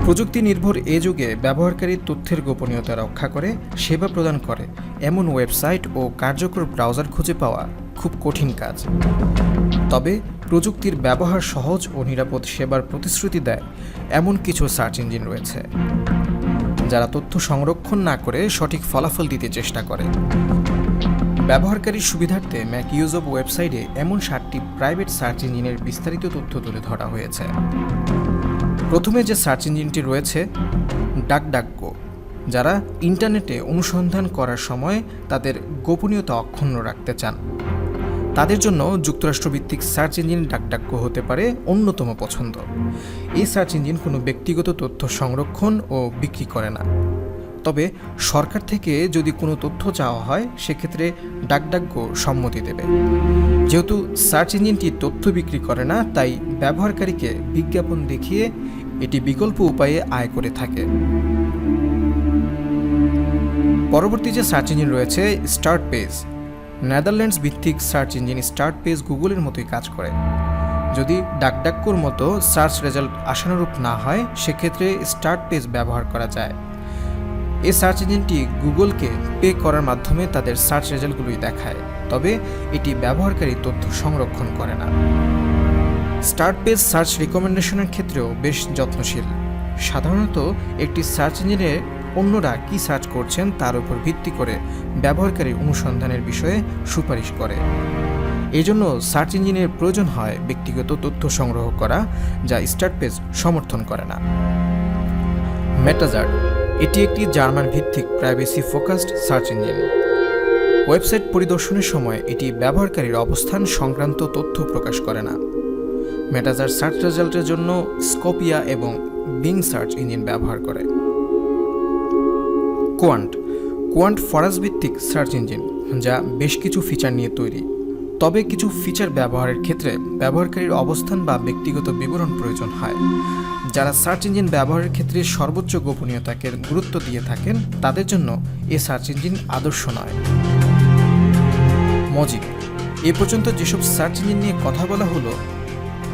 প্রযুক্তি নির্ভর এ যুগে ব্যবহারকারীর তথ্যের গোপনীয়তা রক্ষা করে সেবা প্রদান করে এমন ওয়েবসাইট ও কার্যকর ব্রাউজার খুঁজে পাওয়া খুব কঠিন কাজ। তবে প্রযুক্তির ব্যবহার সহজ ও নিরাপদ সেবার প্রতিশ্রুতি দেয় এমন কিছু সার্চ ইঞ্জিন রয়েছে, যারা তথ্য সংরক্ষণ না করে সঠিক ফলাফল দিতে চেষ্টা করে। ব্যবহারকারীর সুবিধার্থে ম্যাক ইউজ অব ওয়েবসাইটে এমন 7টি প্রাইভেট সার্চ ইঞ্জিনের বিস্তারিত তথ্য তুলে ধরা হয়েছে। প্রথমে যে সার্চ ইঞ্জিনটি রয়েছে ডাকডাকগো, যারা ইন্টারনেটে অনুসন্ধান করার সময় তাদের গোপনীয়তা অক্ষুণ্ণ রাখতে চান। তাদের জন্য যুক্তরাষ্ট্রভিত্তিক সার্চ ইঞ্জিন ডাকডাকগো হতে পারে অন্যতম পছন্দ। এই সার্চ ইঞ্জিন কোনো ব্যক্তিগত তথ্য সংরক্ষণ ও বিক্রি করে না। তবে সরকার থেকে যদি কোনো তথ্য চাওয়া হয় সেক্ষেত্রে ডাকডাকগো সম্মতি দেবে। যেহেতু সার্চ ইঞ্জিনটি তথ্য বিক্রি করে না, তাই ব্যবহারকারীকে বিজ্ঞাপন দেখিয়ে এটি বিকল্প উপায়ে আয় করে থাকে। পরবর্তী যে সার্চ ইঞ্জিন রয়েছে স্টার্ট পেজ। নেদারল্যান্ডস ভিত্তিক সার্চ ইঞ্জিন স্টার্ট পেজ গুগলের মতোই কাজ করে। যদি ডাকডাকগোর মতো সার্চ রেজাল্ট আশানুরূপ না হয় সেক্ষেত্রে স্টার্ট পেজ ব্যবহার করা যায়। এই সার্চ ইঞ্জিনটি গুগলকে পে করার মাধ্যমে তাদের সার্চ রেজাল্টগুলোই দেখায়, তবে এটি ব্যবহারকারীর তথ্য সংরক্ষণ করে না। স্টার্ট পেজ সার্চ রিকমেন্ডেশনের ক্ষেত্রেও বেশ যত্নশীল। সাধারণত একটি সার্চ ইঞ্জিনে অন্যরা কী সার্চ করছেন তার উপর ভিত্তি করে ব্যবহারকারীর অনুসন্ধানের বিষয়ে সুপারিশ করে। এজন্য সার্চ ইঞ্জিনের প্রয়োজন হয় ব্যক্তিগত তথ্য সংগ্রহ করা, যা স্টার্ট পেজ সমর্থন করে না। মেটাজার্ড, এটি একটি জার্মান ভিত্তিক privacy focused search engine. Website পরিদর্শনের সময় এটি ব্যবহারকারীর অবস্থান সংক্রান্ত তথ্য প্রকাশ করে না। মেটাজার্ড সার্চ রেজাল্টের জন্য স্কোপিয়া এবং বিং সার্চ ইঞ্জিন ব্যবহার করে। কোয়ান্ট ফরাস ভিত্তিক সার্চ ইঞ্জিন, যা বেশ কিছু ফিচার নিয়ে তৈরি। তবে কিছু ফিচার ব্যবহারের ক্ষেত্রে ব্যবহারকারীর অবস্থান বা ব্যক্তিগত বিবরণ প্রয়োজন হয়। যারা সার্চ ইঞ্জিন ব্যবহারের ক্ষেত্রে সর্বোচ্চ গোপনীয়তাকে গুরুত্ব দিয়ে থাকেন তাদের জন্য এ সার্চ ইঞ্জিন আদর্শ নয়। মজিক, এ পর্যন্ত যেসব সার্চ ইঞ্জিন নিয়ে কথা বলা হলো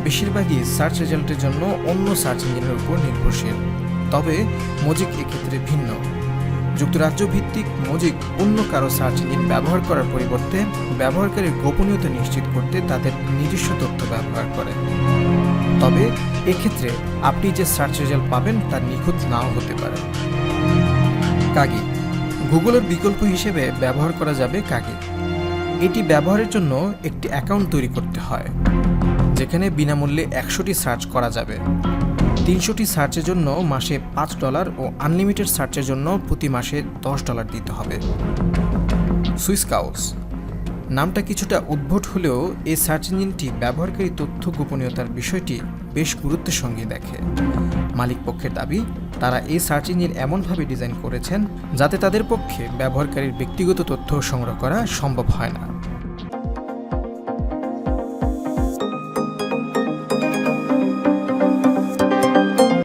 বেশিরভাগই সার্চ রেজাল্টের জন্য অন্য সার্চ ইঞ্জিনের উপর নির্ভরশীল। তবে মজিক এক্ষেত্রে ভিন্ন। যুক্তরাজ্য ভিত্তিক মজিক অন্য কারো সার্চ ইঞ্জিন ব্যবহার করার পরিবর্তে ব্যবহারকারীর গোপনীয়তা নিশ্চিত করতে তাদের নিজস্ব তথ্য ব্যবহার করে। তবে এক্ষেত্রে আপনি যে সার্চ রেজাল্ট পাবেন তা নিখুঁত নাও হতে পারে। কাগি, গুগলের বিকল্প হিসেবে ব্যবহার করা যাবে কাগি। এটি ব্যবহারের জন্য একটি অ্যাকাউন্ট তৈরি করতে হয়, যেখানে বিনামূল্যে 100টি সার্চ করা যাবে। 300টি সার্চের জন্য মাসে $5 ও আনলিমিটেড সার্চের জন্য প্রতি মাসে $10 দিতে হবে। সুইসকাউস, নামটা কিছুটা উদ্ভট হলেও এই সার্চ ইঞ্জিনটি ব্যবহারকারী তথ্য গোপনীয়তার বিষয়টি বেশ গুরুত্বের সঙ্গে দেখে। মালিকপক্ষের দাবি, তারা এই সার্চ ইঞ্জিন এমনভাবে ডিজাইন করেছেন যাতে তাদের পক্ষে ব্যবহারকারীর ব্যক্তিগত তথ্য সংগ্রহ করা সম্ভব হয় না।